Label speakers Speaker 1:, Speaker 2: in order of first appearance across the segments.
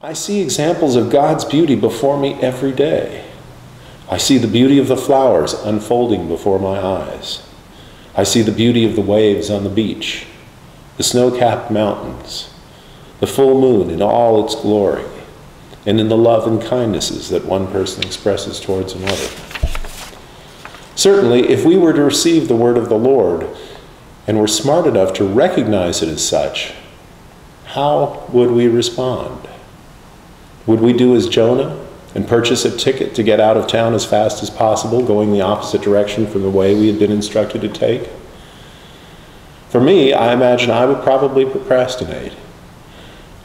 Speaker 1: I see examples of God's beauty before me every day. I see the beauty of the flowers unfolding before my eyes. I see the beauty of the waves on the beach, the snow-capped mountains, the full moon in all its glory, and in the love and kindnesses that one person expresses towards another. Certainly, if we were to receive the word of the Lord and were smart enough to recognize it as such, how would we respond? Would we do as Jonah and purchase a ticket to get out of town as fast as possible, going the opposite direction from the way we had been instructed to take? For me, I imagine I would probably procrastinate.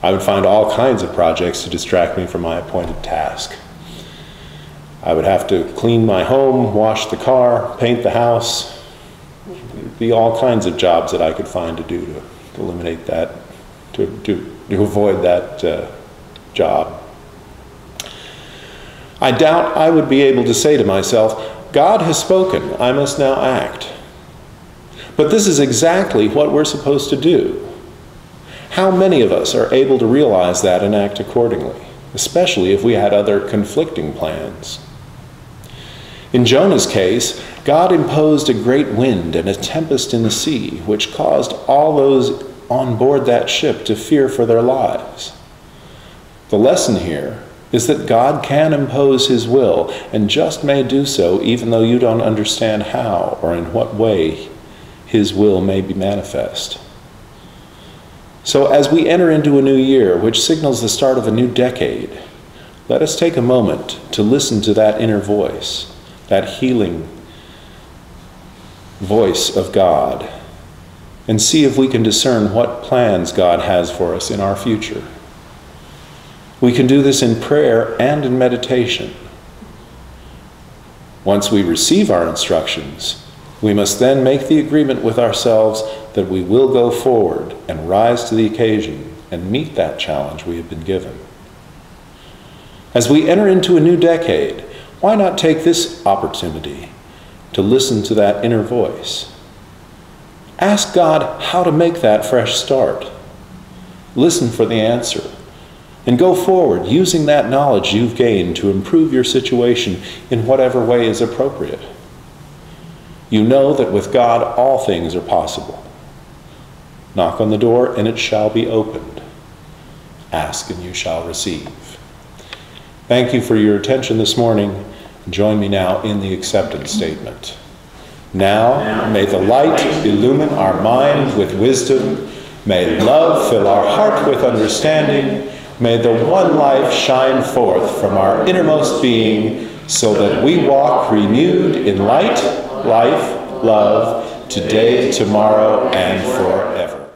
Speaker 1: I would find all kinds of projects to distract me from my appointed task. I would have to clean my home, wash the car, paint the house. There'd be all kinds of jobs that I could find to do to eliminate that, to avoid that job. I doubt I would be able to say to myself, God has spoken, I must now act. But this is exactly what we're supposed to do. How many of us are able to realize that and act accordingly, especially if we had other conflicting plans? In Jonah's case, God imposed a great wind and a tempest in the sea, which caused all those on board that ship to fear for their lives. The lesson here is that God can impose his will, and just may do so even though you don't understand how or in what way his will may be manifest. So as we enter into a new year, which signals the start of a new decade, let us take a moment to listen to that inner voice, that healing voice of God, and see if we can discern what plans God has for us in our future. We can do this in prayer and in meditation. Once we receive our instructions, we must then make the agreement with ourselves that we will go forward and rise to the occasion and meet that challenge we have been given. As we enter into a new decade, why not take this opportunity to listen to that inner voice? Ask God how to make that fresh start. Listen for the answer. And go forward using that knowledge you've gained to improve your situation in whatever way is appropriate. You know that with God all things are possible. Knock on the door and it shall be opened. Ask and you shall receive. Thank you for your attention this morning. Join me now in the acceptance statement. Now may the light illumine our mind with wisdom. May love fill our heart with understanding. May the one life shine forth from our innermost being, so that we walk renewed in light, life, love, today, tomorrow, and forever.